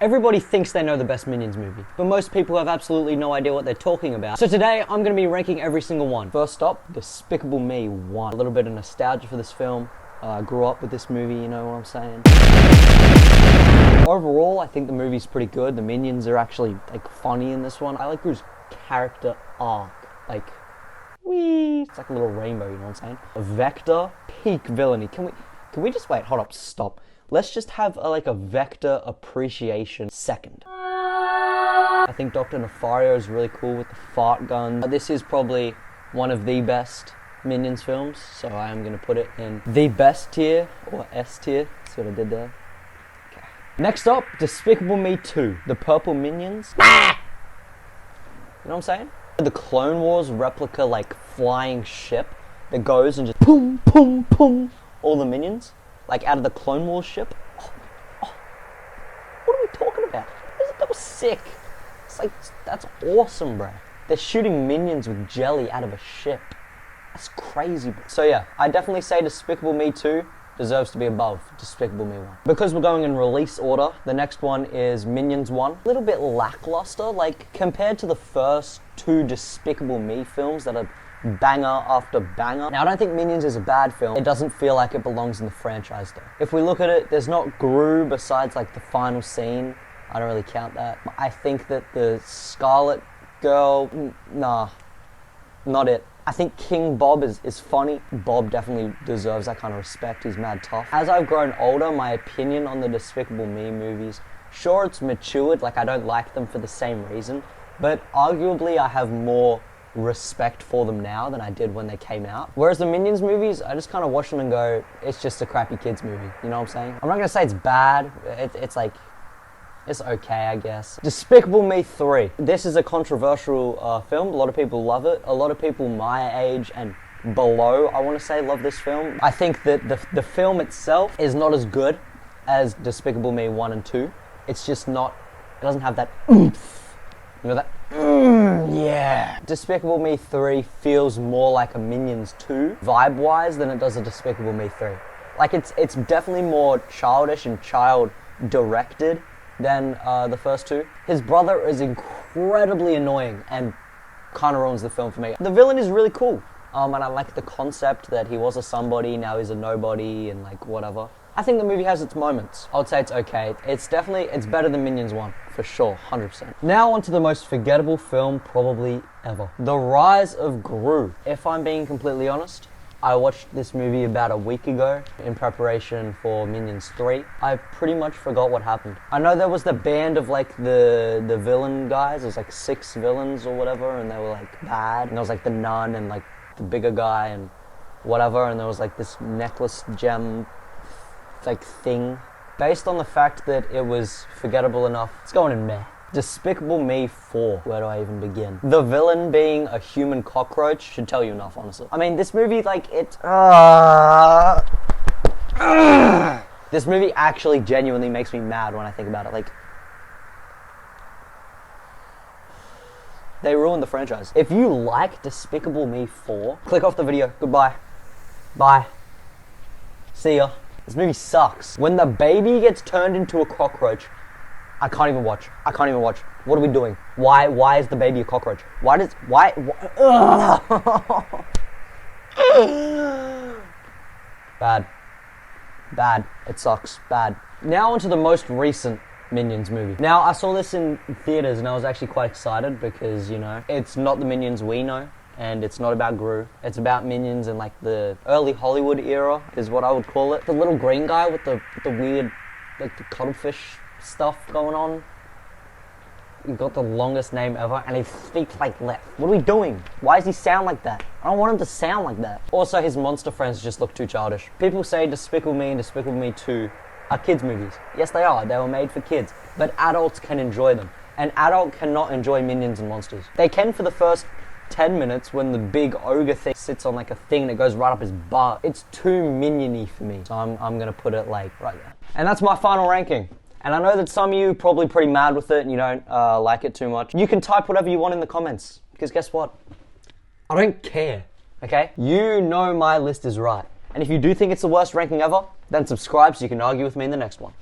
Everybody thinks they know the best Minions movie, but most people have absolutely no idea what they're talking about. So today, I'm going to be ranking every single one. First stop, Despicable Me 1. A little bit of nostalgia for this film. I grew up with this movie, you know what I'm saying? Overall, I think the movie's pretty good. The Minions are actually, funny in this one. I like Gru's character arc. It's like a little rainbow, you know what I'm saying? Vector, peak villainy. Can we just wait, hold up, stop. Let's just have a Vector appreciation second. I think Dr. Nefario is really cool with the fart gun. This is probably one of the best Minions films, so I am going to put it in the best tier, or S tier. See what I did there? Okay. Next up, Despicable Me 2, the purple Minions. You know what I'm saying? The Clone Wars replica, flying ship that goes and just boom, boom, boom, all the Minions. Out of the Clone Wars ship. What are we talking about? That was sick. That's awesome, bro. They're shooting Minions with jelly out of a ship. That's crazy, bro. So yeah, I definitely say Despicable Me 2 deserves to be above Despicable Me 1. Because we're going in release order, the next one is Minions 1. A little bit lackluster, compared to the first two Despicable Me films that are banger after banger. Now, I don't think Minions is a bad film. It doesn't feel like it belongs in the franchise, though. If we look at it, there's not Gru besides, the final scene. I don't really count that. I think that the Scarlet Girl, nah, not it. I think King Bob is funny. Bob definitely deserves that kind of respect. He's mad tough. As I've grown older, my opinion on the Despicable Me movies, sure, it's matured. I don't like them for the same reason, but arguably I have more respect for them now than I did when they came out. Whereas the Minions movies, I just kind of watch them and go, it's just a crappy kids movie. You know what I'm saying? I'm not gonna say it's bad. It's okay, I guess. Despicable Me 3. This is a controversial film. A lot of people love it. A lot of people my age and below, I want to say, love this film. I think that the film itself is not as good as Despicable Me 1 and 2. It's just not, it doesn't have that oomph. You know that? Yeah. Despicable Me 3 feels more like a Minions 2 vibe-wise than it does a Despicable Me 3. It's definitely more childish and child-directed than the first two. His brother is incredibly annoying and kind of ruins the film for me. The villain is really cool. And I like the concept that he was a somebody, now he's a nobody, and whatever. I think the movie has its moments. I would say it's okay. It's better than Minions 1, for sure, 100%. Now on to the most forgettable film probably ever. The Rise of Gru. If I'm being completely honest, I watched this movie about a week ago in preparation for Minions 3. I pretty much forgot what happened. I know there was the band of the villain guys. There's 6 villains or whatever, and they were bad. And there was the nun and the bigger guy and whatever, and there was this necklace gem thing. Based on the fact that it was forgettable enough, it's going in meh. Despicable Me 4. Where do I even begin? The villain being a human cockroach should tell you enough, honestly. I mean, this movie, this movie actually genuinely makes me mad when I think about it. They ruined the franchise. If you like Despicable Me 4, click off the video. Goodbye. Bye. See ya. This movie sucks. When the baby gets turned into a cockroach, I can't even watch. What are we doing? Why is the baby a cockroach? Why? Bad. It sucks. Bad. Now onto the most recent Minions movie. Now, I saw this in theaters and I was actually quite excited because, it's not the Minions we know. And it's not about Gru. It's about Minions in the early Hollywood era, is what I would call it. The little green guy with the weird, the cuttlefish stuff going on. He got the longest name ever, and he speaks left. What are we doing? Why does he sound like that? I don't want him to sound like that. Also, his monster friends just look too childish. People say Despicable Me and Despicable Me 2 are kids' movies. Yes, they are. They were made for kids. But adults can enjoy them. An adult cannot enjoy Minions and monsters. They can for the first 10 minutes when the big ogre thing sits on a thing that goes right up his butt. It's too minion-y for me. So I'm gonna put it right there. And that's my final ranking. And I know that some of you are probably pretty mad with it and you don't like it too much. You can type whatever you want in the comments. Because guess what? I don't care. Okay? You know my list is right. And if you do think it's the worst ranking ever, then subscribe so you can argue with me in the next one.